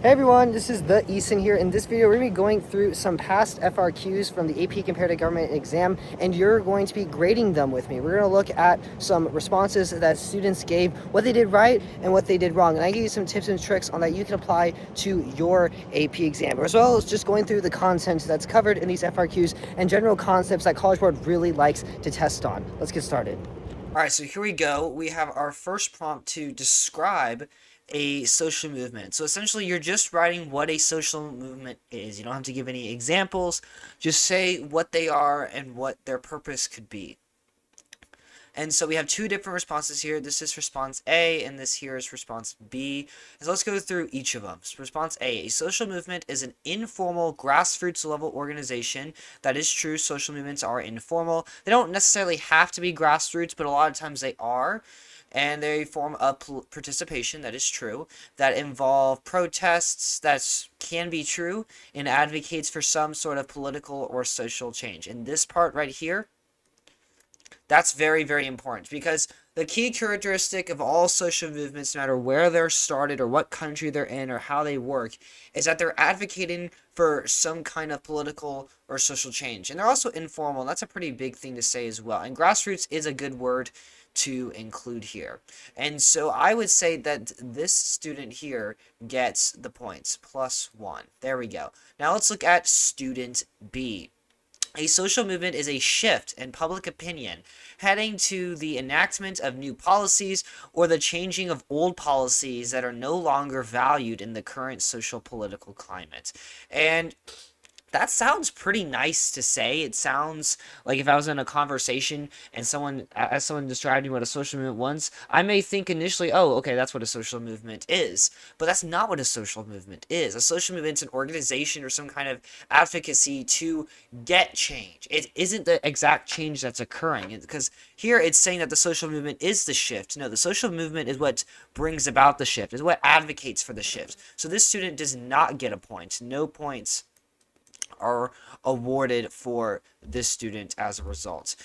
Hey everyone, this is the Eason here. In this video, we're going to be going through some past FRQs from the AP Comparative Government exam, and you're going to be grading them with me. We're going to look at some responses that students gave, what they did right and what they did wrong. And I give you some tips and tricks on that you can apply to your AP exam, as well as just going through the content that's covered in these FRQs and general concepts that College Board really likes to test on. Let's get started. All right, so here we go. We have our first prompt to describe a social movement. So essentially you're just writing what a social movement is. You don't have to give any examples. Just say what they are and what their purpose could be. And so we have two different responses here. This is response A, and this here is response B. So let's go through each of them. So response A social movement is an informal, grassroots level organization. That is true. Social movements are informal. They don't necessarily have to be grassroots, but a lot of times they are. And they form a participation, that is true, that involve protests, that can be true, and advocates for some sort of political or social change. In this part right here, that's very, very important, because the key characteristic of all social movements, no matter where they're started or what country they're in or how they work, is that they're advocating for some kind of political or social change. And they're also informal, and that's a pretty big thing to say as well. And grassroots is a good word to include here. And so I would say that this student here gets the points, +1. There we go. Now let's look at student B. A social movement is a shift in public opinion heading to the enactment of new policies or the changing of old policies that are no longer valued in the current social political climate. And that sounds pretty nice to say. It sounds like if I was in a conversation and someone described me what a social movement was, I may think initially, oh, okay, that's what a social movement is. But that's not what a social movement is. A social movement is an organization or some kind of advocacy to get change. It isn't the exact change that's occurring, because here it's saying that the social movement is the shift. No, the social movement is what brings about the shift, is what advocates for the shift. So this student does not get a point. No points are awarded for this student as a result.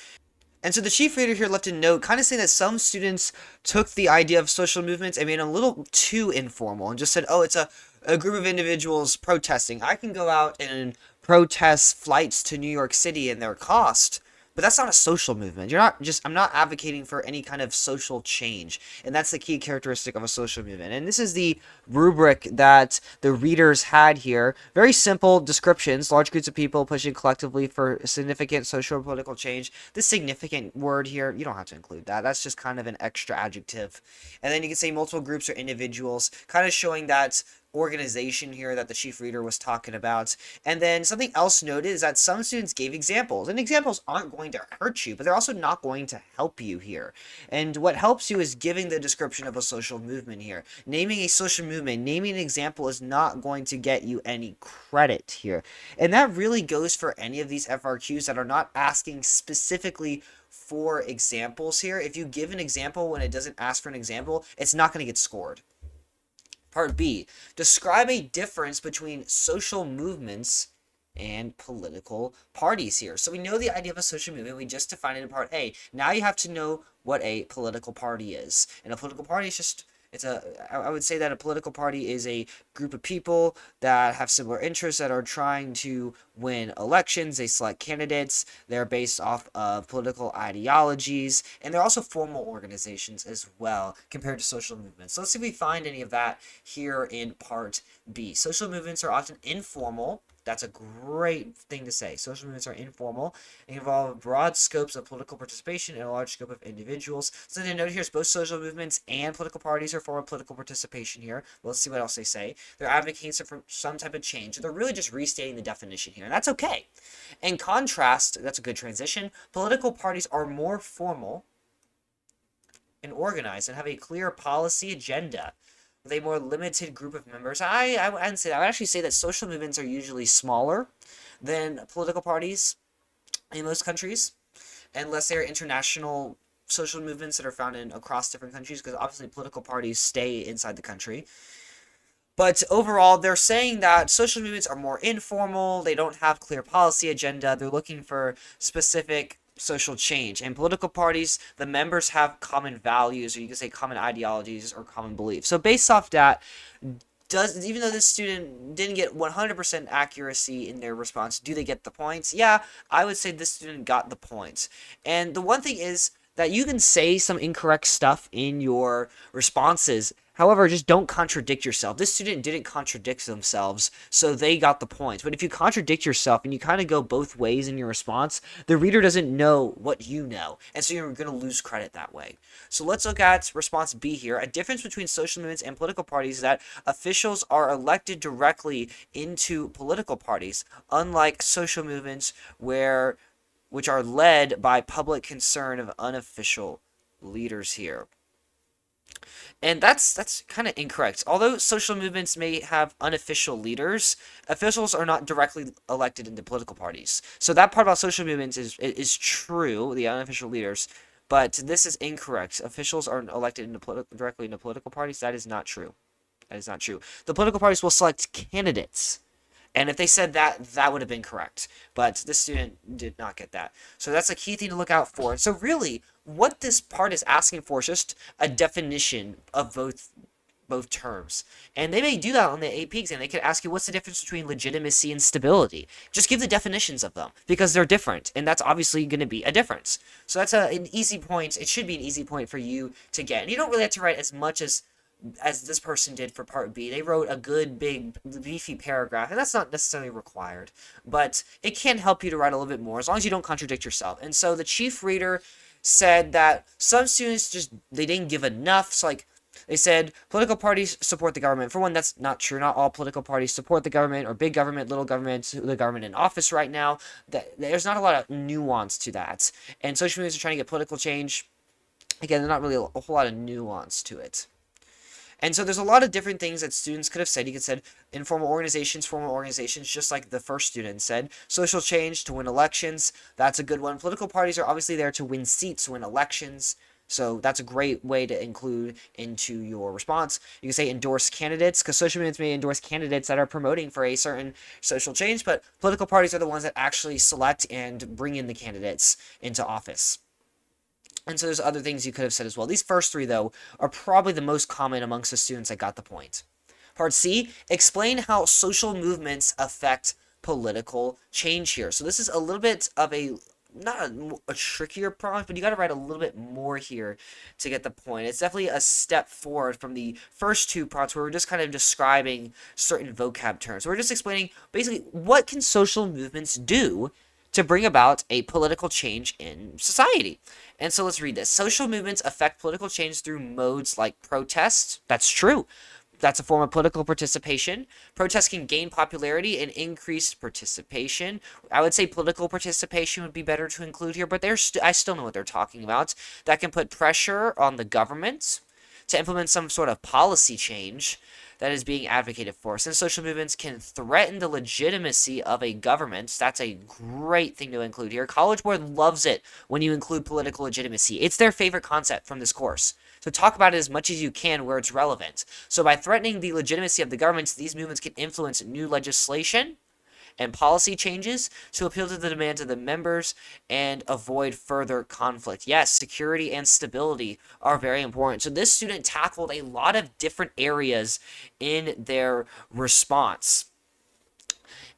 And so the chief reader here left a note kind of saying that some students took the idea of social movements and made it a little too informal and just said, oh, it's a group of individuals protesting. I can go out and protest flights to New York City and their cost, but that's not a social movement. I'm not advocating for any kind of social change. And that's the key characteristic of a social movement. And this is the rubric that the readers had here. Very simple descriptions: large groups of people pushing collectively for significant social or political change. This significant word here, you don't have to include that. That's just kind of an extra adjective. And then you can say multiple groups or individuals, kind of showing that organization here that the chief reader was talking about. And then something else noted is that some students gave examples, and examples aren't going to hurt you, but they're also not going to help you here. And what helps you is giving the description of a social movement here. Naming a social movement, naming an example is not going to get you any credit here. And that really goes for any of these FRQs that are not asking specifically for examples here. If you give an example when it doesn't ask for an example, it's not going to get scored. Part B, describe a difference between social movements and political parties here. So we know the idea of a social movement. We just defined it in part A. Now you have to know what a political party is. And a political party is just, I would say that a political party is a group of people that have similar interests that are trying to win elections. They select candidates. They're based off of political ideologies, and they're also formal organizations as well compared to social movements. So let's see if we find any of that here in part B. Social movements are often informal. That's a great thing to say. Social movements are informal and involve broad scopes of political participation and a large scope of individuals. So the note here is both social movements and political parties are form of political participation here. Well, let's see what else they say. They're advocating for some type of change. They're really just restating the definition here, and that's okay. In contrast, that's a good transition. Political parties are more formal and organized and have a clear policy agenda with a more limited group of members. I wouldn't say that. I would actually say that social movements are usually smaller than political parties in most countries, unless they're international social movements that are found in across different countries, because obviously political parties stay inside the country. But overall, they're saying that social movements are more informal. They don't have clear policy agenda. They're looking for specific social change. And political parties, the members have common values, or you can say common ideologies or common beliefs. So based off that, even though this student didn't get 100% accuracy in their response, do they get the points? Yeah, I would say this student got the points. And the one thing is that you can say some incorrect stuff in your responses. However, just don't contradict yourself. This student didn't contradict themselves, so they got the points. But if you contradict yourself and you kind of go both ways in your response, the reader doesn't know what you know, and so you're going to lose credit that way. So let's look at response B here. A difference between social movements and political parties is that officials are elected directly into political parties, unlike social movements which are led by public concern of unofficial leaders here. And that's kind of incorrect. Although social movements may have unofficial leaders, officials are not directly elected into political parties. So that part about social movements is true, the unofficial leaders, but this is incorrect. Officials are elected directly into political parties. That is not true. That is not true. The political parties will select candidates. And if they said that, that would have been correct. But this student did not get that. So that's a key thing to look out for. So really, what this part is asking for is just a definition of both terms. And they may do that on the AP exam. They could ask you what's the difference between legitimacy and stability. Just give the definitions of them because they're different. And that's obviously going to be a difference. So that's an easy point. It should be an easy point for you to get. And you don't really have to write as much as this person did for part B. They wrote a good, big, beefy paragraph, and that's not necessarily required, but it can help you to write a little bit more as long as you don't contradict yourself. And so the chief reader said that some students they didn't give enough. So like they said political parties support the government. For one, that's not true. Not all political parties support the government or big government, little government, the government in office right now. There's not a lot of nuance to that. And social movements are trying to get political change. Again, there's not really a whole lot of nuance to it. And so there's a lot of different things that students could have said. You could have said informal organizations, formal organizations, just like the first student said. Social change to win elections. That's a good one. Political parties are obviously there to win seats, win elections. So that's a great way to include into your response. You can say endorse candidates, because social movements may endorse candidates that are promoting for a certain social change, but political parties are the ones that actually select and bring in the candidates into office. And so there's other things you could have said as well. These first three, though, are probably the most common amongst the students that got the point. Part C, explain how social movements affect political change here. So this is a little bit of not a trickier prompt, but you got to write a little bit more here to get the point. It's definitely a step forward from the first two prompts where we're just kind of describing certain vocab terms. So we're just explaining basically what can social movements do to bring about a political change in society. And so let's read this. Social movements affect political change through modes like protest. That's true. That's a form of political participation. Protest can gain popularity and increase participation. I would say political participation would be better to include here, but I still know what they're talking about. That can put pressure on the government to implement some sort of policy change that is being advocated for. Since social movements can threaten the legitimacy of a government, that's a great thing to include here. College Board loves it when you include political legitimacy. It's their favorite concept from this course. So talk about it as much as you can where it's relevant. So by threatening the legitimacy of the governments, these movements can influence new legislation and policy changes to appeal to the demands of the members and avoid further conflict. Yes, security and stability are very important. So this student tackled a lot of different areas in their response.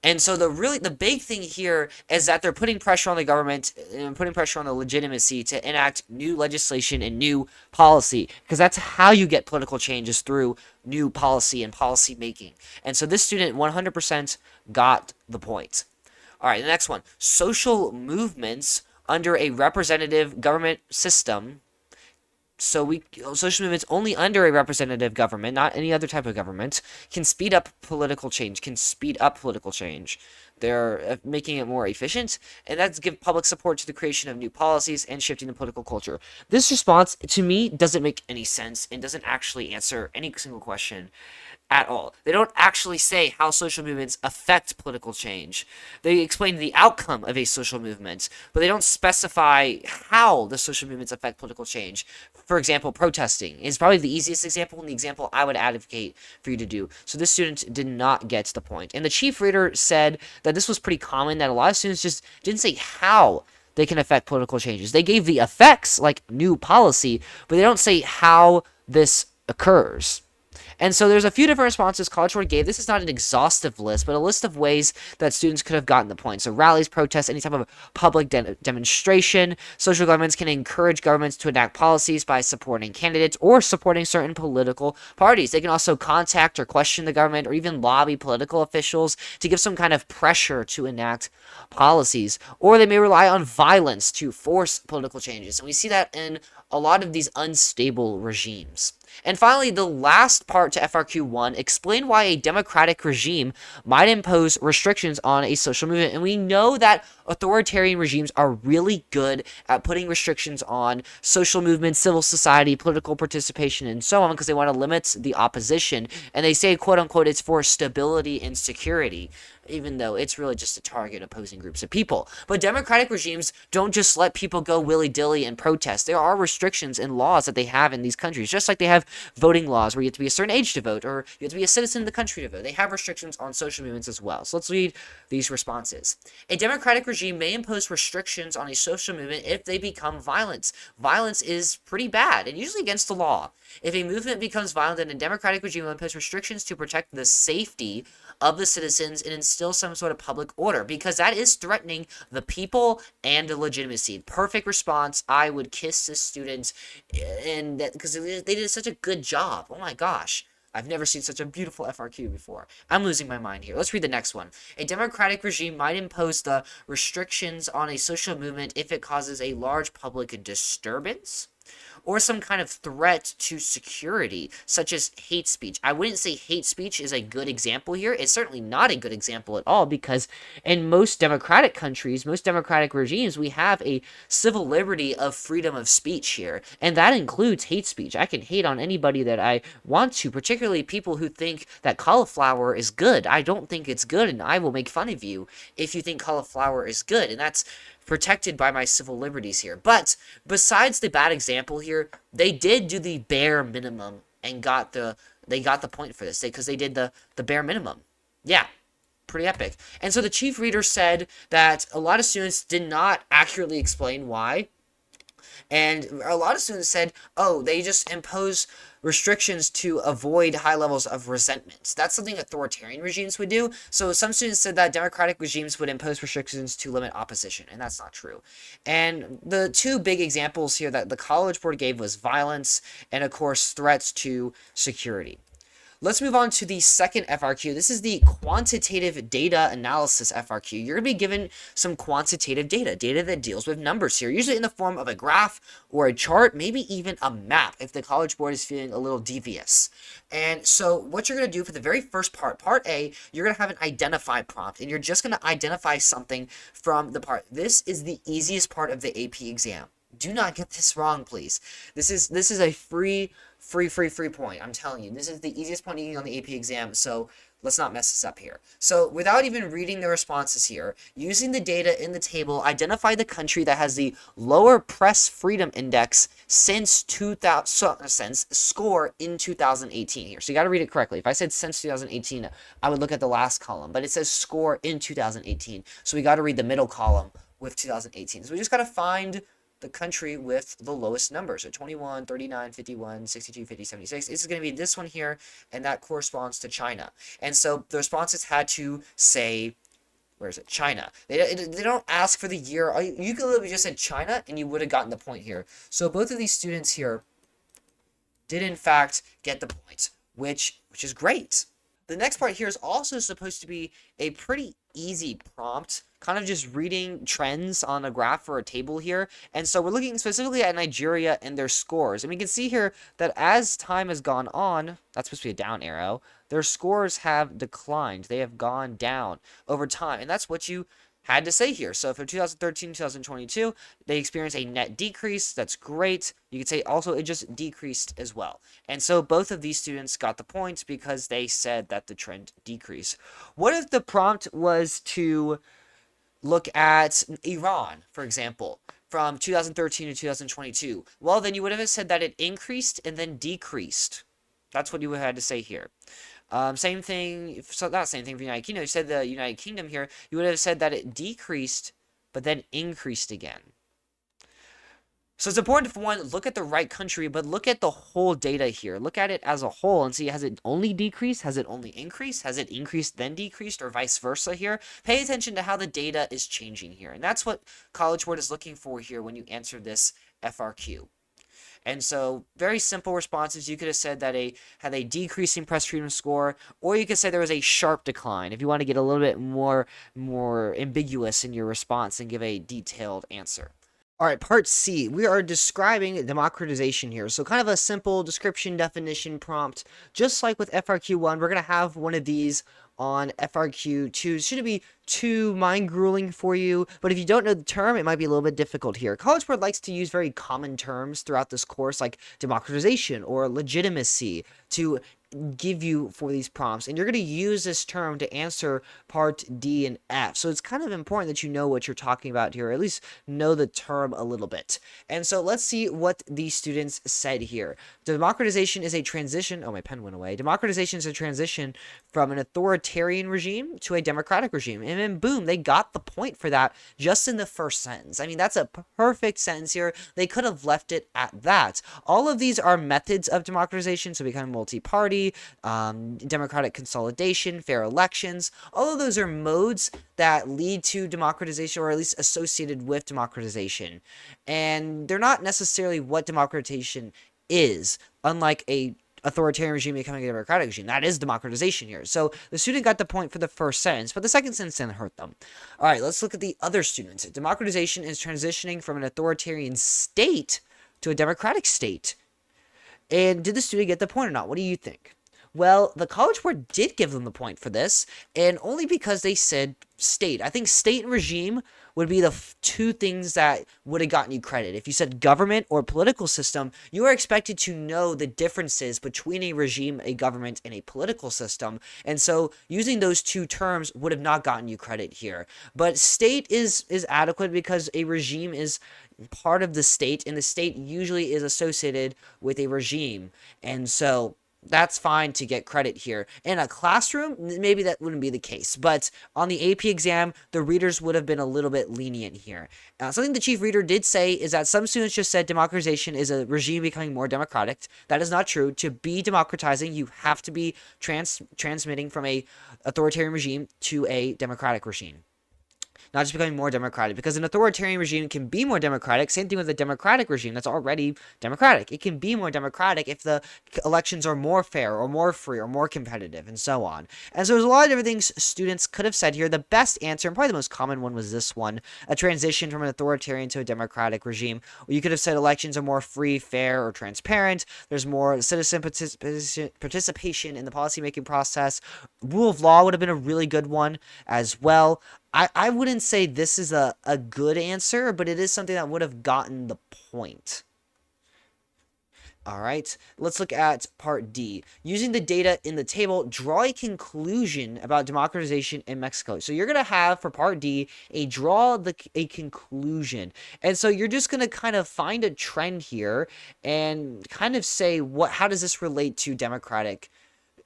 And so the big thing here is that they're putting pressure on the government and putting pressure on the legitimacy to enact new legislation and new policy, because that's how you get political changes, through new policy and policy making. And so this student 100% got the point. All right, the next one. Social movements under a representative government system. So social movements only under a representative government, not any other type of government, can speed up political change. They're making it more efficient, and that's give public support to the creation of new policies and shifting the political culture. This response, to me, doesn't make any sense and doesn't actually answer any single question at all. They don't actually say how social movements affect political change. They explain the outcome of a social movement, but they don't specify how the social movements affect political change. For example, protesting is probably the easiest example and the example I would advocate for you to do. So this student did not get the point. And the chief reader said that this was pretty common, that a lot of students just didn't say how they can affect political changes. They gave the effects, like new policy, but they don't say how this occurs. And so there's a few different responses College Board gave. This is not an exhaustive list, but a list of ways that students could have gotten the points. So rallies, protests, any type of public demonstration. Social governments can encourage governments to enact policies by supporting candidates or supporting certain political parties. They can also contact or question the government or even lobby political officials to give some kind of pressure to enact policies. Or they may rely on violence to force political changes. And we see that in a lot of these unstable regimes. And finally, the last part to FRQ1, explain why a democratic regime might impose restrictions on a social movement. And we know that authoritarian regimes are really good at putting restrictions on social movements, civil society, political participation, and so on, because they want to limit the opposition. And they say, quote unquote, it's for stability and security, even though it's really just to target opposing groups of people. But democratic regimes don't just let people go willy-dilly and protest. There are restrictions and laws that they have in these countries, just like they have voting laws where you have to be a certain age to vote, or you have to be a citizen of the country to vote. They have restrictions on social movements as well. So let's read these responses. A democratic regime may impose restrictions on a social movement if they become violent. Violence is pretty bad and usually against the law. If a movement becomes violent, then a democratic regime will impose restrictions to protect the safety of the citizens and instill some sort of public order, because that is threatening the people and the legitimacy. Perfect response. I would kiss this student, and because they did such a good job. Oh my gosh. I've never seen such a beautiful FRQ before. I'm losing my mind here. Let's read the next one. A democratic regime might impose the restrictions on a social movement if it causes a large public disturbance or some kind of threat to security, such as hate speech. I wouldn't say hate speech is a good example here. It's certainly not a good example at all, because in most democratic countries, most democratic regimes, we have a civil liberty of freedom of speech here, and that includes hate speech. I can hate on anybody that I want to, particularly people who think that cauliflower is good. I don't think it's good, and I will make fun of you if you think cauliflower is good, and that's protected by my civil liberties here. But besides the bad example here, they did do the bare minimum and got the point for this, because they did the bare minimum. Yeah, pretty epic. And so the chief reader said that a lot of students did not accurately explain why. And a lot of students said, oh, they just impose restrictions to avoid high levels of resentment. That's something authoritarian regimes would do. So some students said that democratic regimes would impose restrictions to limit opposition, and that's not true. And the two big examples here that the College Board gave was violence and, of course, threats to security. Let's move on to the second FRQ. This is the Quantitative Data Analysis FRQ. You're going to be given some quantitative data that deals with numbers here, usually in the form of a graph or a chart, maybe even a map if the College Board is feeling a little devious. And so what you're going to do for the very first part A, you're going to have an identify prompt, and you're just going to identify something from the part. This is the easiest part of the AP exam. Do not get this wrong, please. This is a free point. I'm telling you, this is the easiest point you can get on the AP exam, so let's not mess this up here. So without even reading the responses here, using the data in the table, identify the country that has the lower press freedom index since 2000, since score in 2018 here. So you got to read it correctly. If I said since 2018, I would look at the last column, but it says score in 2018. So we got to read the middle column with 2018. So we just got to find the country with the lowest numbers. So 21, 39, 51, 62, 50, 76. This is going to be this one here, and that corresponds to China. And so the responses had to say, where is it? China. They don't ask for the year. You could literally just said China, and you would have gotten the point here. So both of these students here did, in fact, get the point, which is great. The next part here is also supposed to be a pretty easy prompt, kind of just reading trends on a graph or a table here. And so we're looking specifically at Nigeria and their scores. And we can see here that as time has gone on, that's supposed to be a down arrow, their scores have declined. They have gone down over time. And that's what you had to say here. So from 2013 to 2022, they experienced a net decrease. That's great. You could say also it just decreased as well. And so both of these students got the points because they said that the trend decreased. What if the prompt was to look at Iran, for example, from 2013 to 2022? Well, then you would have said that it increased and then decreased. That's what you would have had to say here. Same thing, so not same thing for United Kingdom. You said the United Kingdom here, you would have said that it decreased, but then increased again. So it's important for one, look at the right country, but look at the whole data here. Look at it as a whole and see, has it only decreased? Has it only increased? Has it increased then decreased, or vice versa here? Pay attention to how the data is changing here. And that's what College Board is looking for here when you answer this FRQ. And so very simple responses. You could have said that had a decreasing press freedom score, or you could say there was a sharp decline if you want to get a little bit more ambiguous in your response and give a detailed answer. All right, part C, we are describing democratization here. So kind of a simple description, definition, prompt. Just like with FRQ1, we're going to have one of these on FRQ2. Shouldn't be too mind-grueling for you, but if you don't know the term, it might be a little bit difficult here. College Board likes to use very common terms throughout this course, like democratization or legitimacy, to give you for these prompts, and you're going to use this term to answer part D and F. So it's kind of important that you know what you're talking about here, or at least know the term a little bit. And so let's see what these students said here. Democratization is a transition. Oh, my pen went away. Democratization is a transition from an authoritarian regime to a democratic regime. And then boom, they got the point for that just in the first sentence. I mean, that's a perfect sentence here. They could have left it at that. All of these are methods of democratization, so becoming multi-party, democratic consolidation, fair elections. All of those are modes that lead to democratization, or at least associated with democratization. And they're not necessarily what democratization is, unlike a authoritarian regime becoming a democratic regime. That is democratization here. So the student got the point for the first sentence, but the second sentence didn't hurt them. All right, let's look at the other students. Democratization is transitioning from an authoritarian state to a democratic state. And did the student get the point or not? What do you think? Well, the College Board did give them the point for this, and only because they said state. I think state and regime would be the two things that would have gotten you credit. If you said government or political system, you are expected to know the differences between a regime, a government, and a political system. And so using those two terms would have not gotten you credit here. But state is adequate because a regime is part of the state, and the state usually is associated with a regime. And so that's fine to get credit here. In a classroom, maybe that wouldn't be the case, but on the AP exam, the readers would have been a little bit lenient here. Something the chief reader did say is that some students just said democratization is a regime becoming more democratic. That is not true. To be democratizing, you have to be transmitting from a authoritarian regime to a democratic regime. Not just becoming more democratic, because an authoritarian regime can be more democratic. Same thing with a democratic regime that's already democratic. It can be more democratic if the elections are more fair or more free or more competitive, and so on. And so there's a lot of different things students could have said here. The best answer, and probably the most common one, was this one: a transition from an authoritarian to a democratic regime. Or you could have said elections are more free, fair, or transparent. There's more citizen participation in the policymaking process. Rule of law would have been a really good one as well. I wouldn't say this is a good answer, but it is something that would have gotten the point. All right, let's look at part D. Using the data in the table, draw a conclusion about democratization in Mexico. So you're going to have, for part D, a conclusion. And so you're just going to kind of find a trend here and kind of say, how does this relate to democratic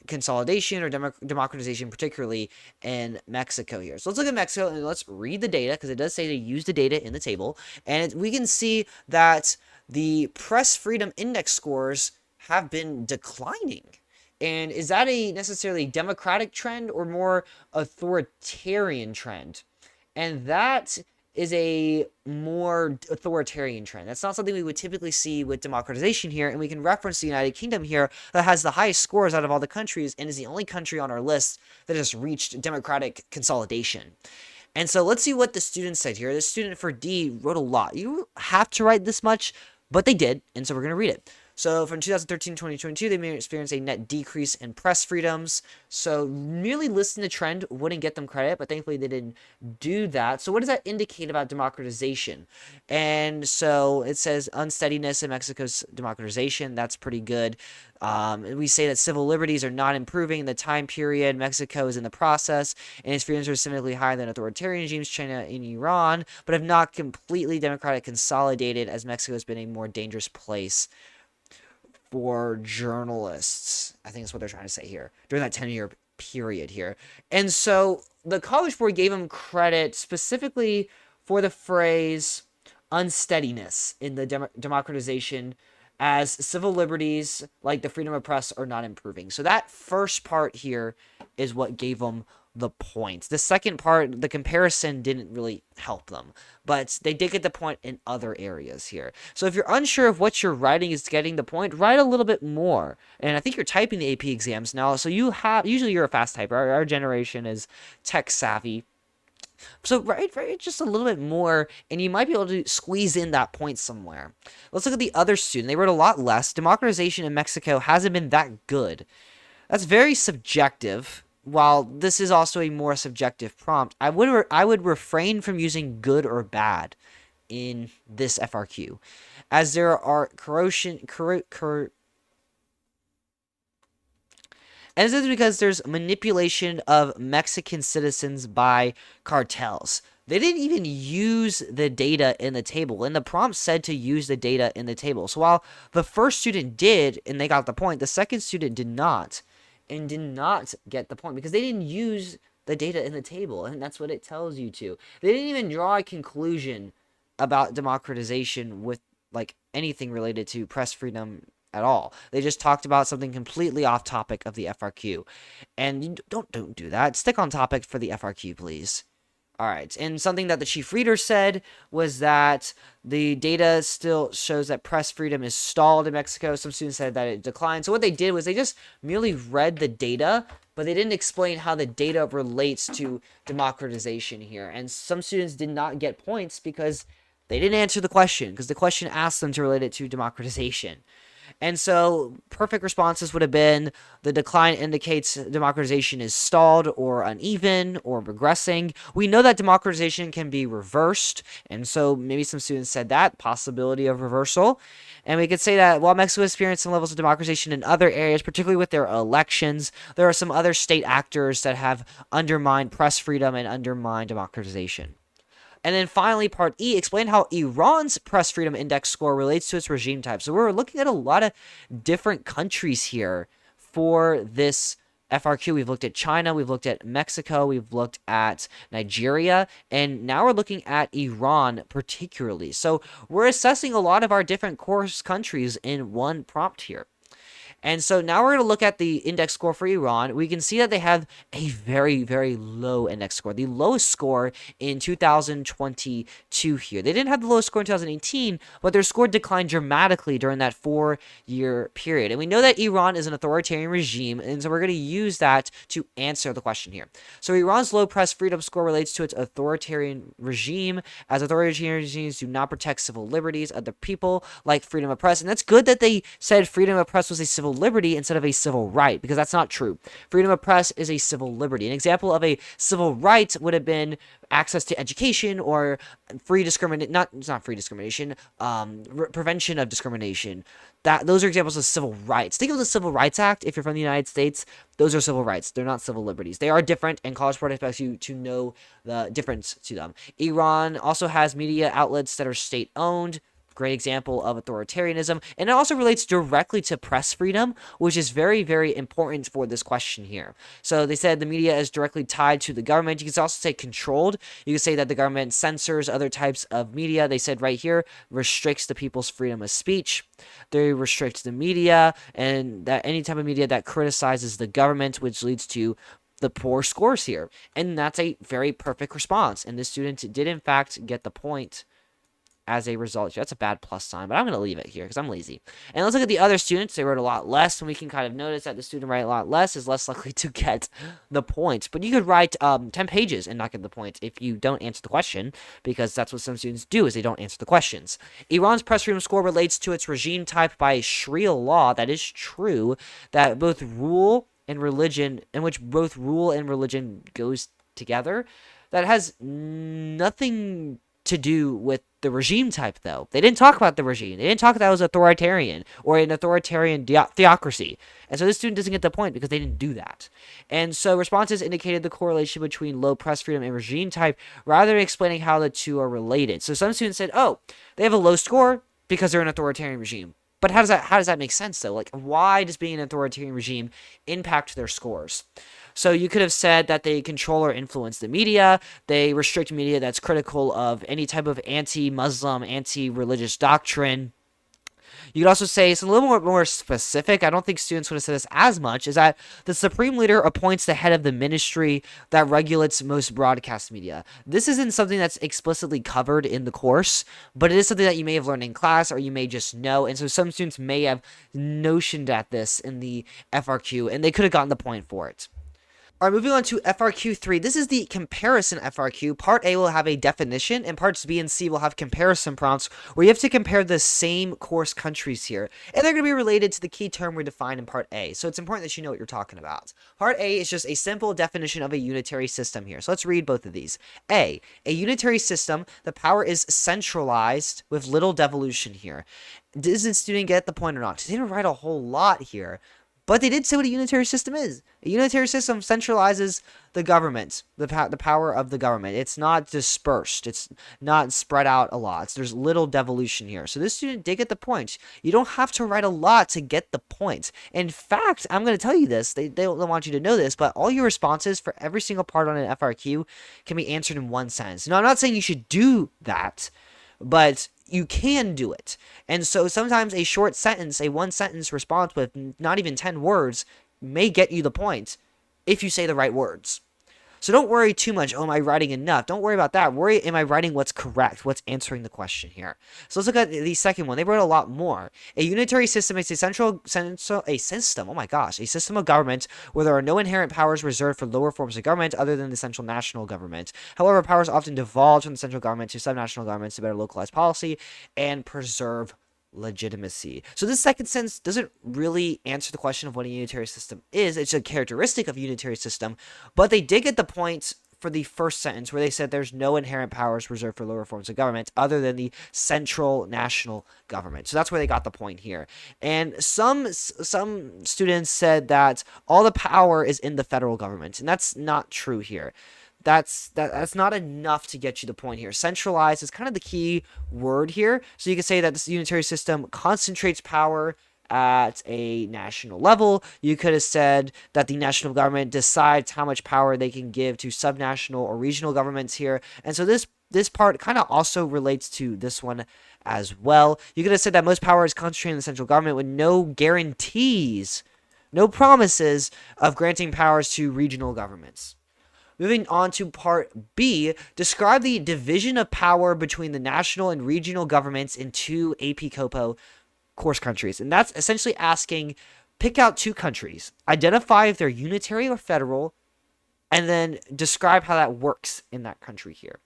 consolidation or democratization, particularly in Mexico here. So let's look at Mexico and let's read the data, because it does say to use the data in the table. And we can see that the press freedom index scores have been declining. And is that a necessarily democratic trend or more authoritarian trend? And that is a more authoritarian trend. That's not something we would typically see with democratization here, and we can reference the United Kingdom here that has the highest scores out of all the countries and is the only country on our list that has reached democratic consolidation. And so let's see what the student said here. The student for D wrote a lot. You have to write this much, but they did, and so we're going to read it. So from 2013 to 2022, they may experience a net decrease in press freedoms. So merely listing the trend wouldn't get them credit, but thankfully they didn't do that. So what does that indicate about democratization? And so it says unsteadiness in Mexico's democratization. That's pretty good. We say that civil liberties are not improving in the time period Mexico is in the process, and its freedoms are significantly higher than authoritarian regimes, China and Iran, but have not completely democratic consolidated, as Mexico has been a more dangerous place for journalists. I think that's what they're trying to say here during that 10-year period here. And so the College Board gave them credit specifically for the phrase unsteadiness in the democratization, as civil liberties like the freedom of press are not improving. So that first part here is what gave them the points. The second part, the comparison didn't really help them, but they did get the point in other areas here. So if you're unsure of what you're writing is getting the point, write a little bit more. And I think you're typing the AP exams now, so usually you're a fast typer. Our generation is tech savvy. So write just a little bit more, and you might be able to squeeze in that point somewhere. Let's look at the other student. They wrote a lot less. Democratization in Mexico hasn't been that good. That's very subjective. While this is also a more subjective prompt, I would refrain from using good or bad in this FRQ, as there are and this is because there's manipulation of Mexican citizens by cartels. They didn't even use the data in the table, and the prompt said to use the data in the table. So while the first student did, and they got the point, the second student did not, and did not get the point because they didn't use the data in the table, and that's what it tells you to. They didn't even draw a conclusion about democratization with like anything related to press freedom at all. They just talked about something completely off topic of the FRQ. And you don't do that. Stick on topic for the FRQ, please. All right, and something that the chief reader said was that the data still shows that press freedom is stalled in Mexico. Some students said that it declined. So what they did was they just merely read the data, but they didn't explain how the data relates to democratization here. And some students did not get points because they didn't answer the question, because the question asked them to relate it to democratization. And so perfect responses would have been the decline indicates democratization is stalled or uneven or regressing. We know that democratization can be reversed, and so maybe some students said that possibility of reversal. And we could say that while Mexico experienced some levels of democratization in other areas, particularly with their elections, there are some other state actors that have undermined press freedom and undermined democratization. And then finally, part E, explain how Iran's press freedom index score relates to its regime type. So we're looking at a lot of different countries here for this FRQ. We've looked at China, we've looked at Mexico, we've looked at Nigeria, and now we're looking at Iran particularly. So we're assessing a lot of our different course countries in one prompt here. And so now we're going to look at the index score for Iran. We can see that they have a very, very low index score. The lowest score in 2022 here. They didn't have the lowest score in 2018, but their score declined dramatically during that 4-year period. And we know that Iran is an authoritarian regime, and so we're going to use that to answer the question here. So Iran's low press freedom score relates to its authoritarian regime, as authoritarian regimes do not protect civil liberties of the people, like freedom of press. And that's good that they said freedom of press was a civil liberty instead of a civil right, because that's not true. Freedom of press is a civil liberty. An example of a civil right would have been access to education or free discrimination, not free discrimination, prevention of discrimination. Those are examples of civil rights. Think of the Civil Rights Act. If you're from the United States, those are civil rights. They're not civil liberties. They are different, and College Board expects you to know the difference to them. Iran also has media outlets that are state-owned. Great example of authoritarianism, and it also relates directly to press freedom, which is very, very important for this question here. So they said the media is directly tied to the government. You can also say controlled. You can say that the government censors other types of media. They said right here, restricts the people's freedom of speech. They restrict the media, and that any type of media that criticizes the government, which leads to the poor scores here. And that's a very perfect response. And this student did in fact get the point as a result. That's a bad plus sign, but I'm going to leave it here because I'm lazy. And let's look at the other students. They wrote a lot less, and we can kind of notice that the student writing a lot less is less likely to get the points. But you could write 10 pages and not get the points if you don't answer the question, because that's what some students do, is they don't answer the questions. Iran's press freedom score relates to its regime type by Sharia law. That is true, that both rule and religion, in which both rule and religion goes together. That has nothing to do with the regime type, though. They didn't talk about the regime. They didn't talk that it was authoritarian or an authoritarian theocracy. And so this student doesn't get the point because they didn't do that. And so responses indicated the correlation between low press freedom and regime type, rather than explaining how the two are related. So some students said, oh, they have a low score because they're an authoritarian regime. But how does that make sense though? Like, why does being an authoritarian regime impact their scores? So you could have said that they control or influence the media. They restrict media that's critical of any type of anti-Muslim, anti-religious doctrine. You could also say it's a little more specific. I don't think students would have said this as much. Is that the supreme leader appoints the head of the ministry that regulates most broadcast media. This isn't something that's explicitly covered in the course, but it is something that you may have learned in class or you may just know. And so some students may have notioned at this in the FRQ, and they could have gotten the point for it. All right, moving on to FRQ 3. This is the comparison FRQ. Part A will have a definition, and parts B and C will have comparison prompts where you have to compare the same course countries here. And they're going to be related to the key term we defined in Part A. So it's important that you know what you're talking about. Part A is just a simple definition of a unitary system here. So let's read both of these. A unitary system, the power is centralized with little devolution here. Does the student get the point or not? They didn't write a whole lot here. But they did say what a unitary system is. A unitary system centralizes the government, the power of the government. It's not dispersed. It's not spread out a lot. There's little devolution here. So this student did get the point. You don't have to write a lot to get the point. In fact, I'm going to tell you this. They don't want you to know this, but all your responses for every single part on an FRQ can be answered in one sentence. Now, I'm not saying you should do that, but you can do it. And so sometimes a short sentence, a one sentence response with not even 10 words may get you the point if you say the right words. So don't worry too much. Oh, am I writing enough? Don't worry about that. Worry, am I writing what's correct? What's answering the question here? So let's look at the second one. They wrote a lot more. A unitary system is a system of government where there are no inherent powers reserved for lower forms of government other than the central national government. However, powers often devolve from the central government to subnational governments to better localize policy and preserve legitimacy. So this second sentence doesn't really answer the question of what a unitary system is. It's a characteristic of a unitary system, but they did get the point for the first sentence where they said there's no inherent powers reserved for lower forms of government other than the central national government. So that's where they got the point here. And some students said that all the power is in the federal government, and that's not true here. That's not enough to get you the point here. Centralized is kind of the key word here. So you can say that this unitary system concentrates power at a national level. You could have said that the national government decides how much power they can give to subnational or regional governments here. And so this part kind of also relates to this one as well. You could have said that most power is concentrated in the central government with no guarantees, no promises of granting powers to regional governments. Moving on to part B, describe the division of power between the national and regional governments in two AP COPO course countries. And that's essentially asking, pick out two countries, identify if they're unitary or federal, and then describe how that works in that country here.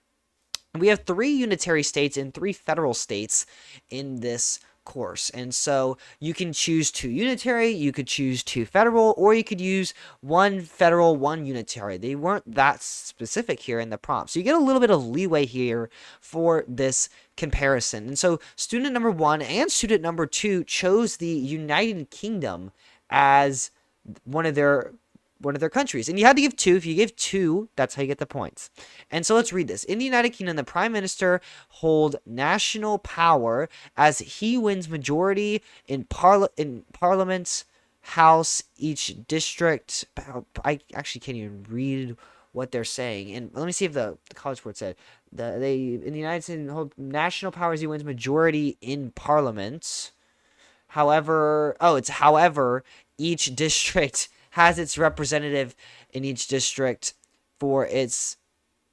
And we have 3 unitary states and 3 federal states in this course. And so you can choose 2 unitary, you could choose 2 federal, or you could use 1 federal, 1 unitary. They weren't that specific here in the prompt. So you get a little bit of leeway here for this comparison. And so student number 1 and student number 2 chose the United Kingdom as one of their countries. And you had to give 2. If you give 2, that's how you get the points. And so let's read this. In the United Kingdom, the Prime Minister holds national power as he wins majority in Parliament's House, each district. I actually can't even read what they're saying. And let me see if the College Board said. In the United States hold national power as he wins majority in Parliament. However, each district has its representative in each district for its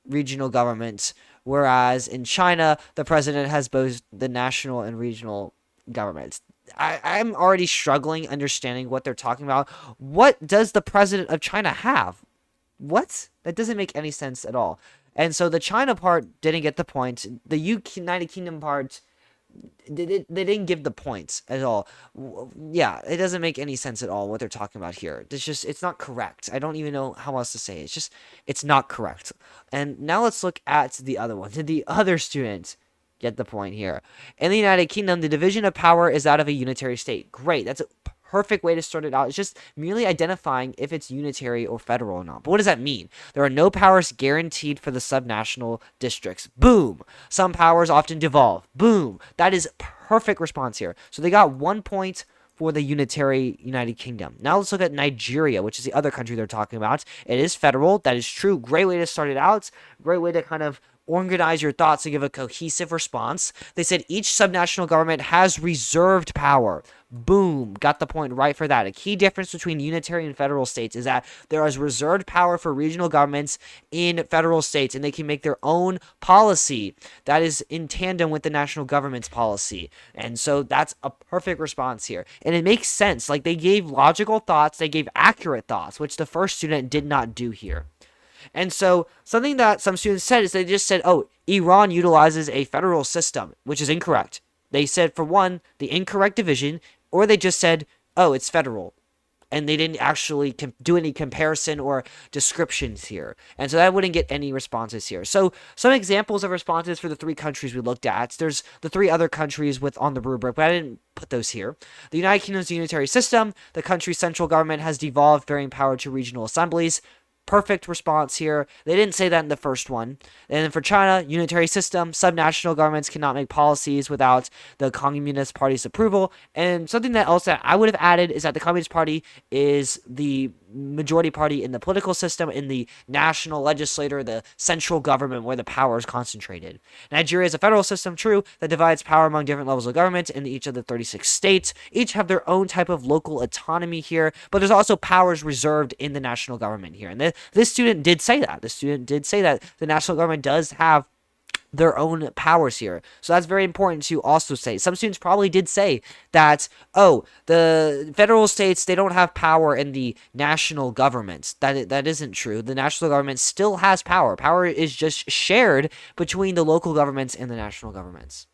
regional government, whereas in China, the president has both the national and regional governments. I'm already struggling understanding what they're talking about. What does the president of China have? What? That doesn't make any sense at all. And so the China part didn't get the point. The United Kingdom part, they didn't give the points at all. Yeah, it doesn't make any sense at all what they're talking about here. It's not correct. I don't even know how else to say it. It's not correct. And now let's look at the other one. Did the other student get the point here? In the United Kingdom, the division of power is that of a unitary state. Great. That's a perfect way to start it out. It's just merely identifying if it's unitary or federal or not. But what does that mean? There are no powers guaranteed for the subnational districts. Boom. Some powers often devolve. Boom. That is perfect response here. So they got 1 point for the unitary United Kingdom. Now let's look at Nigeria, which is the other country they're talking about. It is federal. That is true. Great way to start it out. Great way to kind of organize your thoughts and give a cohesive response. They said each subnational government has reserved power. Boom, got the point right for that. A key difference between unitary and federal states is that there is reserved power for regional governments in federal states, and they can make their own policy that is in tandem with the national government's policy. And so that's a perfect response here. And it makes sense. Like, they gave logical thoughts, they gave accurate thoughts, which the first student did not do here. And so something that some students said is they just said, oh, Iran utilizes a federal system, which is incorrect. They said, for one, the incorrect division, or they just said, oh, it's federal. And they didn't actually do any comparison or descriptions here. And so that wouldn't get any responses here. So some examples of responses for the 3 countries we looked at. There's the 3 other countries on the rubric, but I didn't put those here. The United Kingdom's unitary system. The country's central government has devolved varying power to regional assemblies. Perfect response here. They didn't say that in the first one. And then for China, unitary system, subnational governments cannot make policies without the Communist Party's approval. And something that else that I would have added is that the Communist Party is the majority party in the political system, in the national legislature, the central government where the power is concentrated. Nigeria is a federal system, true, that divides power among different levels of government in each of the 36 states. Each have their own type of local autonomy here, but there's also powers reserved in the national government here. And this student did say that. The student did say that the national government does have their own powers here. So that's very important to also say. Some students probably did say that, oh, the federal states, they don't have power in the national government. That isn't true. The national government still has power. Power is just shared between the local governments and the national governments.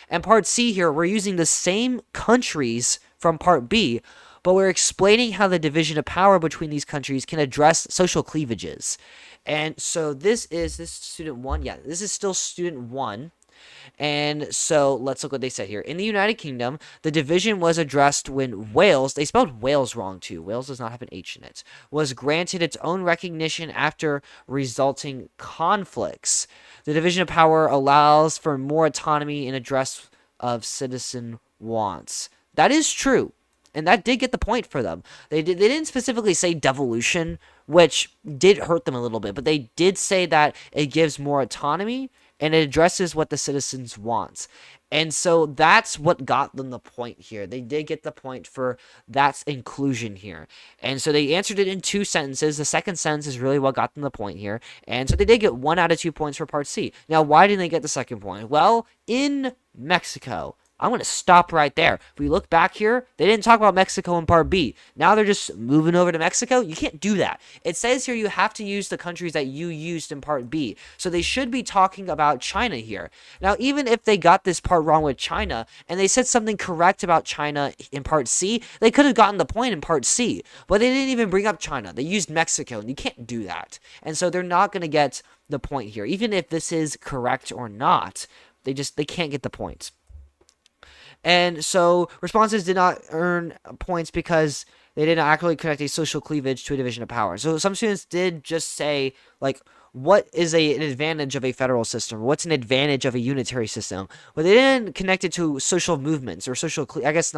And part C here, we're using the same countries from part B, but we're explaining how the division of power between these countries can address social cleavages. And so this student 1. Yeah, this is still student 1. And so let's look what they said here. In the United Kingdom, the division was addressed when Wales, they spelled Wales wrong too. Wales does not have an H in it, was granted its own recognition after resulting conflicts. The division of power allows for more autonomy in address of citizen wants. That is true. And that did get the point for them. They didn't specifically say devolution, which did hurt them a little bit, but they did say that it gives more autonomy and it addresses what the citizens want. And so that's what got them the point here. They did get the point for that's inclusion here. And so they answered it in 2 sentences. The second sentence is really what got them the point here. And so they did get 1 out of 2 points for part C. Now, why didn't they get the second point? Well, in Mexico, I'm going to stop right there. If we look back here, they didn't talk about Mexico in part B. Now they're just moving over to Mexico. You can't do that. It says here you have to use the countries that you used in part B. So they should be talking about China here. Now, even if they got this part wrong with China and they said something correct about China in part C, they could have gotten the point in part C. But they didn't even bring up China. They used Mexico, and you can't do that. And so they're not going to get the point here. Even if this is correct or not, they can't get the points. And so responses did not earn points because they didn't accurately connect a social cleavage to a division of power. So some students did just say, like, what is an advantage of a federal system? What's an advantage of a unitary system? But they didn't connect it to social movements or social cleavages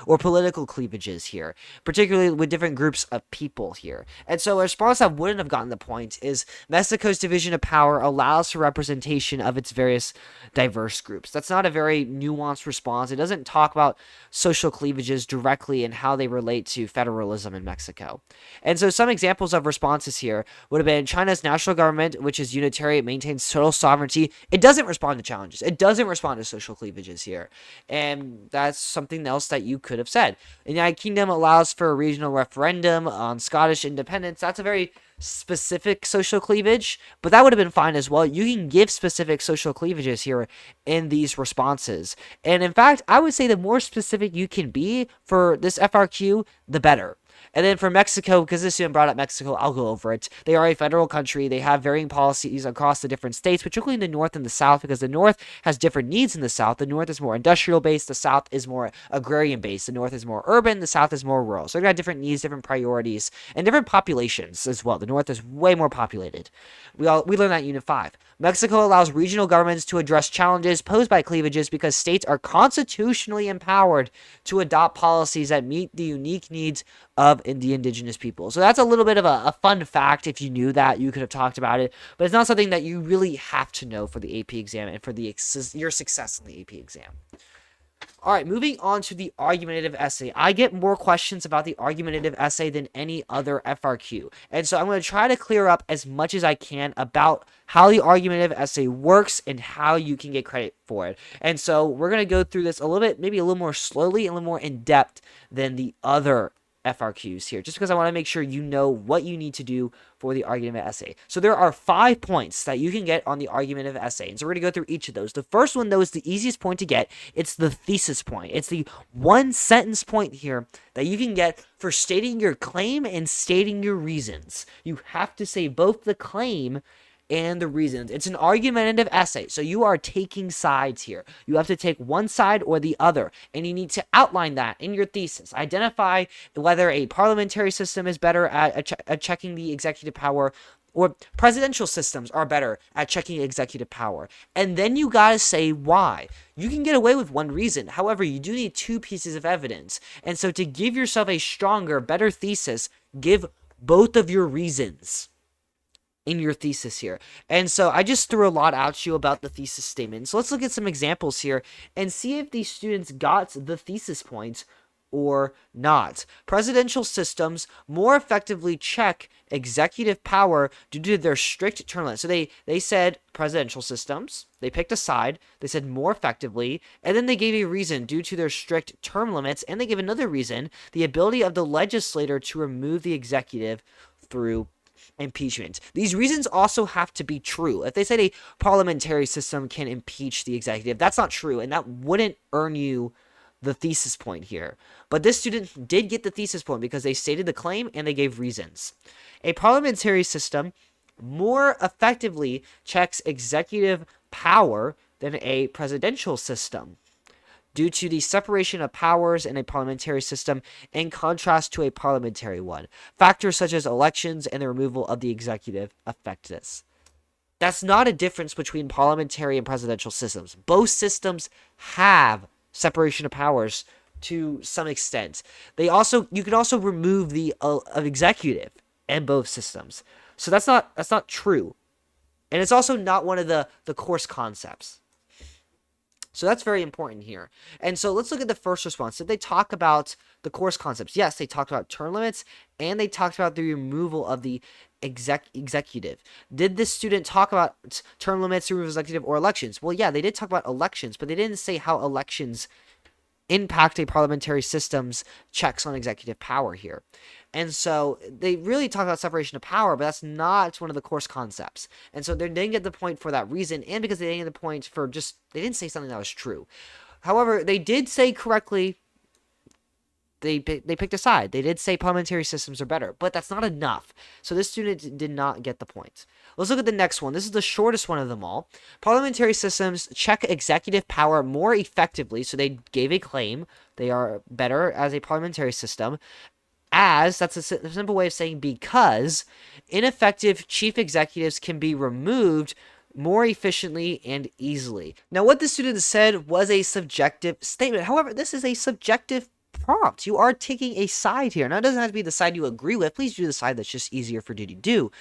or political cleavages here, particularly with different groups of people here. And so a response that wouldn't have gotten the point is Mexico's division of power allows for representation of its various diverse groups. That's not a very nuanced response. It doesn't talk about social cleavages directly and how they relate to federalism in Mexico. And so some examples of responses here would have been China's national government, which is unitary, it maintains total sovereignty. It doesn't respond to challenges. It doesn't respond to social cleavages here. And that's something else that you could have said. The United Kingdom allows for a regional referendum on Scottish independence. That's a very specific social cleavage, but that would have been fine as well. You can give specific social cleavages here in these responses. And in fact, I would say the more specific you can be for this FRQ, the better. And then for Mexico, because this student brought up Mexico, I'll go over it. They are a federal country. They have varying policies across the different states, particularly in the North and the South, because the North has different needs in the South. The North is more industrial based. The South is more agrarian based. The North is more urban. The South is more rural. So they've got different needs, different priorities, and different populations as well. The North is way more populated. We learned that in Unit 5. Mexico allows regional governments to address challenges posed by cleavages because states are constitutionally empowered to adopt policies that meet the unique needs of the indigenous people. So that's a little bit of a fun fact. If you knew that, you could have talked about it, but it's not something that you really have to know for the AP exam and for your success in the AP exam. All right, moving on to the argumentative essay. I get more questions about the argumentative essay than any other FRQ. And so I'm going to try to clear up as much as I can about how the argumentative essay works and how you can get credit for it. And so we're going to go through this a little bit, maybe a little more slowly and a little more in depth than the other FRQs here, just because I want to make sure you know what you need to do for the argumentative essay. So there are 5 points that you can get on the argumentative essay, and so we're going to go through each of those. The first one, though, is the easiest point to get. It's the thesis point. It's the one sentence point here that you can get for stating your claim and stating your reasons. You have to say both the claim and the reasons. It's an argumentative essay, so you are taking sides here. You have to take one side or the other, and you need to outline that in your thesis. Identify whether a parliamentary system is better at checking the executive power, or presidential systems are better at checking executive power. And then you gotta say why. You can get away with one reason. However, you do need 2 pieces of evidence. And so to give yourself a stronger, better thesis, give both of your reasons in your thesis here. And so I just threw a lot at you about the thesis statement. So let's look at some examples here and see if these students got the thesis points or not. Presidential systems more effectively check executive power due to their strict term limits. So they said presidential systems, they picked a side, they said more effectively, and then they gave a reason due to their strict term limits, and they gave another reason, the ability of the legislator to remove the executive through impeachment. These reasons also have to be true. If they said a parliamentary system can impeach the executive, that's not true, and that wouldn't earn you the thesis point here. But this student did get the thesis point because they stated the claim and they gave reasons. A parliamentary system more effectively checks executive power than a presidential system, due to the separation of powers in a parliamentary system in contrast to a parliamentary one. Factors such as elections and the removal of the executive affect this. That's not a difference between parliamentary and presidential systems. Both systems have separation of powers to some extent. You can also remove the executive in both systems. So that's not true. And it's also not one of the course concepts. So that's very important here. And so let's look at the first response. Did they talk about the course concepts? Yes, they talked about term limits, and they talked about the removal of the executive. Did this student talk about term limits, removal of executive, or elections? Well, yeah, they did talk about elections, but they didn't say how elections impact a parliamentary system's checks on executive power here. And so they really talk about separation of power, but that's not one of the course concepts. And so they didn't get the point for that reason, and because they didn't get the point for they didn't say something that was true. However, they did say correctly, they picked a side. They did say parliamentary systems are better, but that's not enough. So this student did not get the point. Let's look at the next one. This is the shortest one of them all. Parliamentary systems check executive power more effectively, so they gave a claim. They are better as a parliamentary system. That's a simple way of saying because ineffective chief executives can be removed more efficiently and easily. Now, what the student said was a subjective statement. However, this is a subjective prompt. You are taking a side here. Now, it doesn't have to be the side you agree with. Please do the side that's just easier for you to do.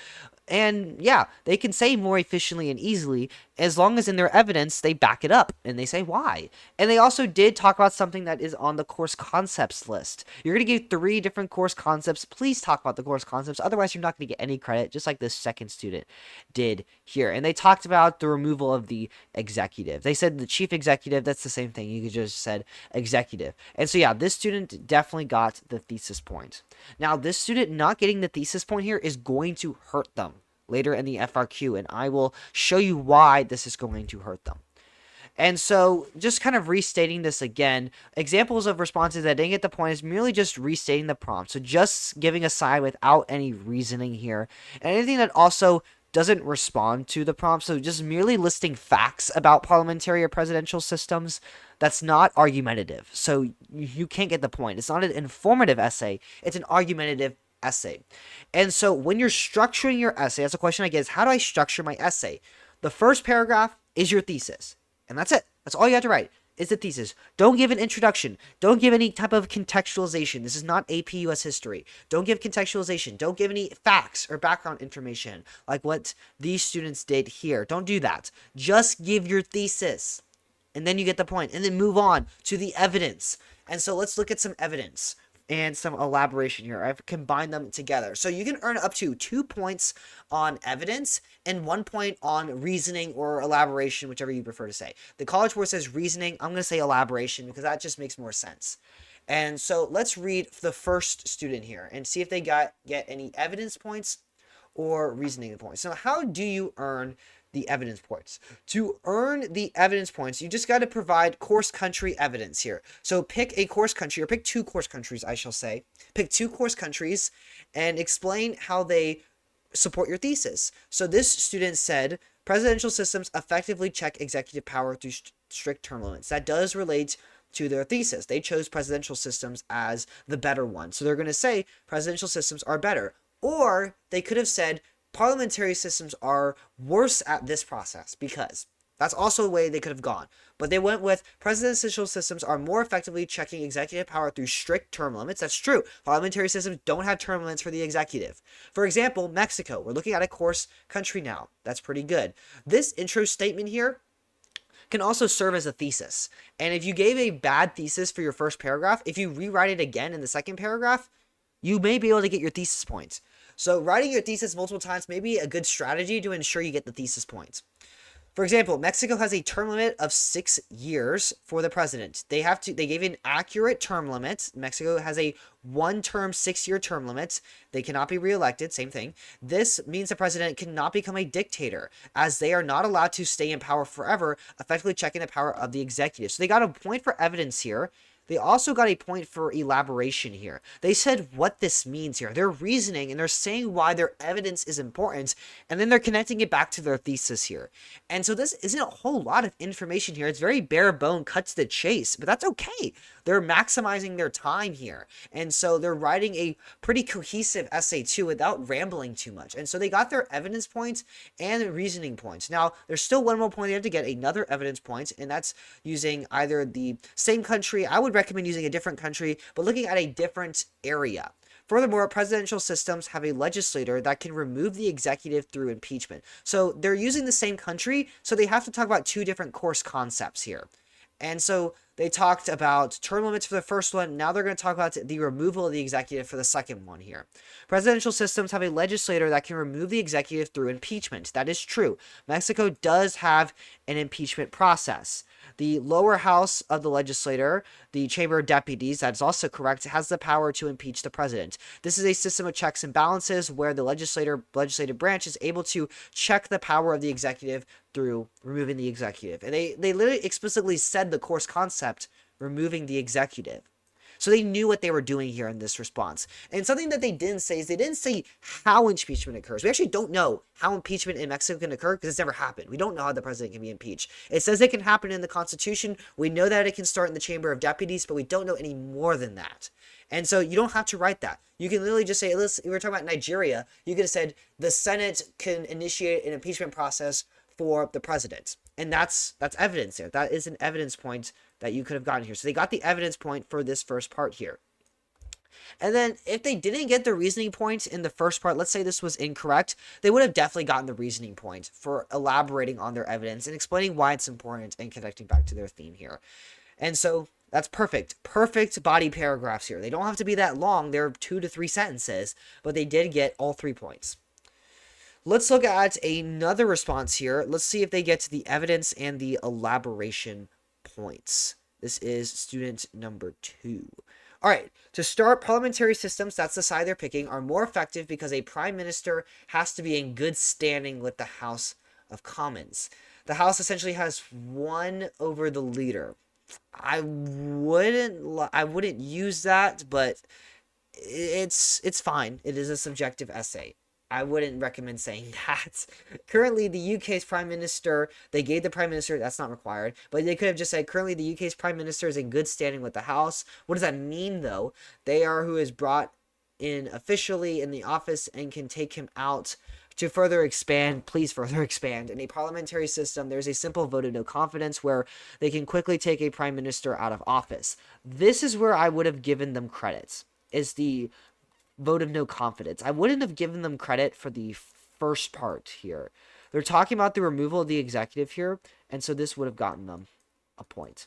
And yeah, they can say more efficiently and easily as long as in their evidence they back it up and they say why. And they also did talk about something that is on the course concepts list. You're going to give 3 different course concepts. Please talk about the course concepts. Otherwise, you're not going to get any credit, just like this second student did here. And they talked about the removal of the executive. They said the chief executive, that's the same thing. You could just said executive. And so yeah, this student definitely got the thesis point. Now, this student not getting the thesis point here is going to hurt them later in the FRQ, and I will show you why this is going to hurt them. And so, just kind of restating this again, examples of responses that didn't get the point is merely just restating the prompt. So, just giving a side without any reasoning here. And anything that also doesn't respond to the prompt, so just merely listing facts about parliamentary or presidential systems, that's not argumentative. So, you can't get the point. It's not an informative essay, it's an argumentative essay. And so, when you're structuring your essay, that's a question I get is how do I structure my essay? The first paragraph is your thesis. And that's it. That's all you have to write is the thesis. Don't give an introduction. Don't give any type of contextualization. This is not AP US history. Don't give contextualization. Don't give any facts or background information like what these students did here. Don't do that. Just give your thesis. And then you get the point. And then move on to the evidence. And so let's look at some evidence and some elaboration here. I've combined them together. So you can earn up to 2 points on evidence and 1 point on reasoning or elaboration, whichever you prefer to say. The College Board says reasoning. I'm going to say elaboration because that just makes more sense. And so let's read the first student here and see if they get any evidence points or reasoning points. So how do you earn the evidence points? To earn the evidence points, you just got to provide course country evidence here. So pick a course country, or pick 2 course countries, I shall say. Pick 2 course countries and explain how they support your thesis. So this student said, presidential systems effectively check executive power through strict term limits. That does relate to their thesis. They chose presidential systems as the better one. So they're going to say presidential systems are better. Or they could have said parliamentary systems are worse at this process because that's also a way they could have gone. But they went with presidential systems are more effectively checking executive power through strict term limits. That's true. Parliamentary systems don't have term limits for the executive. For example, Mexico. We're looking at a course country now. That's pretty good. This intro statement here can also serve as a thesis. And if you gave a bad thesis for your first paragraph, if you rewrite it again in the second paragraph, you may be able to get your thesis points. So writing your thesis multiple times may be a good strategy to ensure you get the thesis points. For example, Mexico has a term limit of 6 years for the president. They gave an accurate term limit. Mexico has a 1-term 6-year term limit. They cannot be reelected. Same thing. This means the president cannot become a dictator, as they are not allowed to stay in power forever, effectively checking the power of the executive. So they got a point for evidence here. They also got a point for elaboration here. They said what this means here. They're reasoning and they're saying why their evidence is important, and then they're connecting it back to their thesis here. And so this isn't a whole lot of information here. It's very bare bone, cut to the chase, but that's okay. They're maximizing their time here. And so they're writing a pretty cohesive essay too without rambling too much. And so they got their evidence points and reasoning points. Now, there's still one more point they have to get, another evidence point, and that's using either the same country. I would recommend using a different country, but looking at a different area. Furthermore, presidential systems have a legislator that can remove the executive through impeachment. So they're using the same country, so they have to talk about 2 different course concepts here. And so they talked about term limits for the first one. Now they're going to talk about the removal of the executive for the second one here. Presidential systems have a legislator that can remove the executive through impeachment. That is true. Mexico does have an impeachment process. The lower house of the legislature, the Chamber of Deputies, that is also correct, has the power to impeach the president. This is a system of checks and balances where the legislative branch is able to check the power of the executive through removing the executive. And they literally explicitly said the course concept, removing the executive. So they knew what they were doing here in this response. And something that they didn't say is they didn't say how impeachment occurs. We actually don't know how impeachment in Mexico can occur because it's never happened. We don't know how the president can be impeached. It says it can happen in the Constitution. We know that it can start in the Chamber of Deputies, but we don't know any more than that. And so you don't have to write that. You can literally just say, we were talking about Nigeria. You could have said the Senate can initiate an impeachment process for the president. And that's evidence there. That is an evidence point that you could have gotten here. So they got the evidence point for this first part here. And then if they didn't get the reasoning point in the first part, let's say this was incorrect, they would have definitely gotten the reasoning point for elaborating on their evidence and explaining why it's important and connecting back to their theme here. And so that's perfect. Perfect body paragraphs here. They don't have to be that long. They're 2 to 3 sentences, but they did get all 3 points. Let's look at another response here. Let's see if they get to the evidence and the elaboration points. This is student number 2. All right, to start, parliamentary systems, that's the side they're picking, are more effective because a prime minister has to be in good standing with the House of Commons. the House essentially has won over the leader. I wouldn't use that, but it's fine. It is a subjective essay. I wouldn't recommend saying that. Currently, the UK's Prime Minister, they gave the Prime Minister, that's not required, but they could have just said, currently the UK's Prime Minister is in good standing with the House. What does that mean, though? They are who is brought in officially in the office and can take him out to further expand, please further expand. In a parliamentary system, there's a simple vote of no confidence where they can quickly take a prime minister out of office. This is where I would have given them credits, is the vote of no confidence. I wouldn't have given them credit for the first part here. They're talking about the removal of the executive here, and so this would have gotten them a point.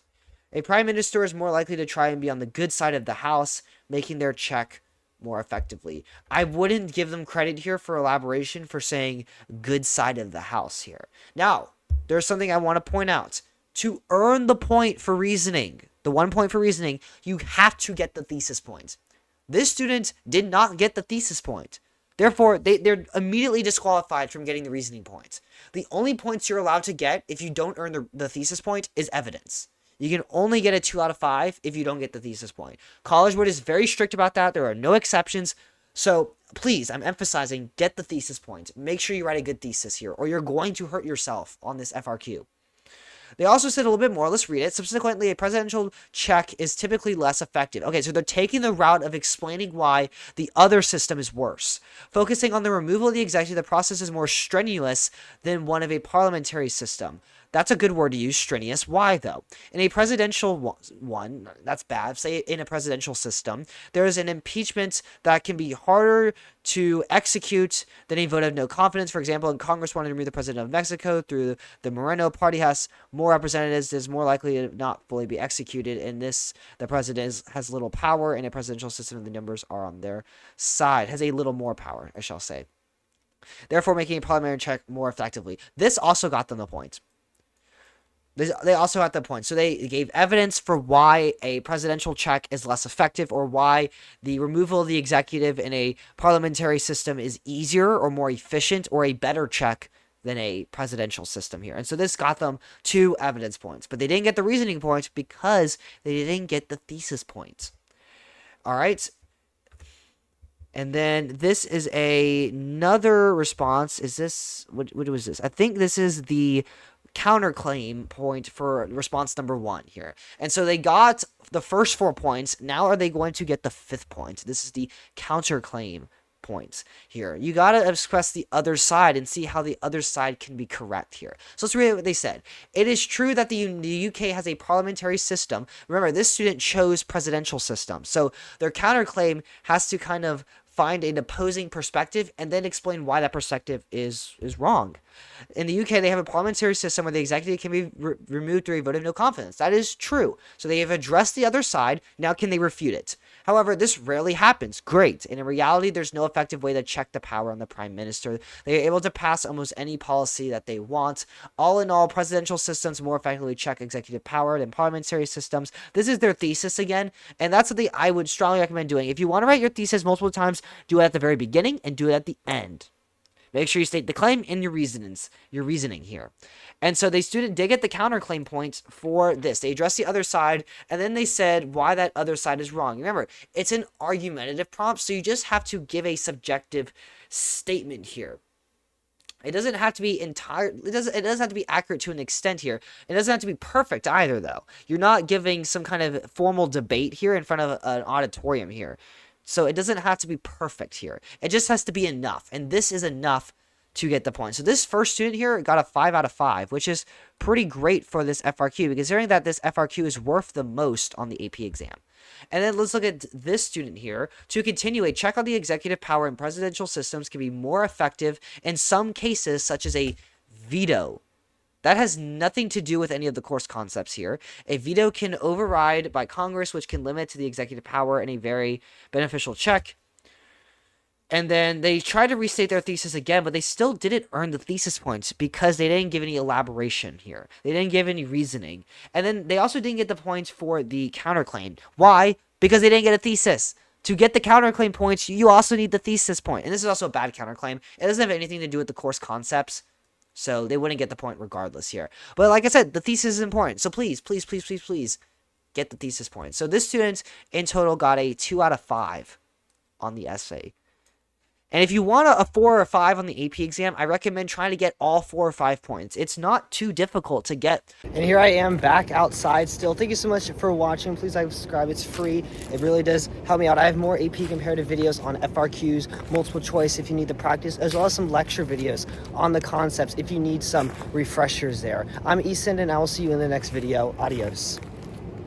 A prime minister is more likely to try and be on the good side of the House, making their check more effectively. I wouldn't give them credit here for elaboration for saying good side of the House here. Now, there's something I want to point out. To earn the point for reasoning, the 1 point for reasoning, you have to get the thesis point. This student did not get the thesis point. Therefore, they're immediately disqualified from getting the reasoning points. The only points you're allowed to get if you don't earn the thesis point is evidence. You can only get a 2 out of 5 if you don't get the thesis point. College Board is very strict about that. There are no exceptions. So please, I'm emphasizing, get the thesis point. Make sure you write a good thesis here, or you're going to hurt yourself on this FRQ. They also said a little bit more. Let's read it. Subsequently, a presidential check is typically less effective. Okay, so they're taking the route of explaining why the other system is worse. Focusing on the removal of the executive, the process is more strenuous than one of a parliamentary system. That's a good word to use, strenuous. Why, though? In a presidential one, that's bad. Say in a presidential system, there is an impeachment that can be harder to execute than a vote of no confidence. For example, in Congress wanted to remove the president of Mexico through the Moreno party has more representatives, is more likely to not fully be executed. In this, the president has little power. In a presidential system, the numbers are on their side. Has a little more power, I shall say. Therefore, making a parliamentary check more effectively. This also got them the point. They also got the point. So they gave evidence for why a presidential check is less effective, or why the removal of the executive in a parliamentary system is easier or more efficient or a better check than a presidential system here. And so this got them 2 evidence points. But they didn't get the reasoning points because they didn't get the thesis points. All right. And then this is another response. Is this, what was this? I think this is the counterclaim point for response number 1 here. And so they got the first 4 points. Now are they going to get the 5th point? This is the counterclaim points here. You got to express the other side and see how the other side can be correct here. So let's read what they said. It is true that the UK has a parliamentary system. Remember, this student chose presidential system. So their counterclaim has to kind of find an opposing perspective and then explain why that perspective is wrong. In the UK, they have a parliamentary system where the executive can be removed through a vote of no confidence. That is true. So they have addressed the other side. Now can they refute it? However, this rarely happens. Great. And in reality, there's no effective way to check the power on the prime minister. They are able to pass almost any policy that they want. All in all, presidential systems more effectively check executive power than parliamentary systems. This is their thesis again, and that's something I would strongly recommend doing. If you want to write your thesis multiple times, do it at the very beginning and do it at the end. Make sure you state the claim and your reasoning here. And so the student did get the counterclaim points for this. They addressed the other side, and then they said why that other side is wrong. Remember, it's an argumentative prompt, so you just have to give a subjective statement here. It doesn't have to be it doesn't have to be accurate to an extent here. It doesn't have to be perfect either, though. You're not giving some kind of formal debate here in front of an auditorium here. So it doesn't have to be perfect here. It just has to be enough. And this is enough to get the point. So this first student here got a 5 out of 5, which is pretty great for this FRQ, considering that this FRQ is worth the most on the AP exam. And then let's look at this student here. To continue, a check on the executive power in presidential systems can be more effective in some cases, such as a veto. That has nothing to do with any of the course concepts here. A veto can override by Congress, which can limit to the executive power in a very beneficial check. And then they tried to restate their thesis again, but they still didn't earn the thesis points because they didn't give any elaboration here. They didn't give any reasoning. And then they also didn't get the points for the counterclaim. Why? Because they didn't get a thesis. To get the counterclaim points, you also need the thesis point. And this is also a bad counterclaim. It doesn't have anything to do with the course concepts. So they wouldn't get the point regardless here. But like I said, the thesis is important. So please, please, please, please, please get the thesis point. So this student in total got a 2 out of 5 on the essay. And if you want a 4 or 5 on the AP exam, I recommend trying to get all 4 or 5 points. It's not too difficult to get. And here I am back outside still. Thank you so much for watching. Please like, subscribe. It's free. It really does help me out. I have more AP comparative videos on FRQs, multiple choice if you need the practice, as well as some lecture videos on the concepts if you need some refreshers there. I'm Easton, and I will see you in the next video. Adios.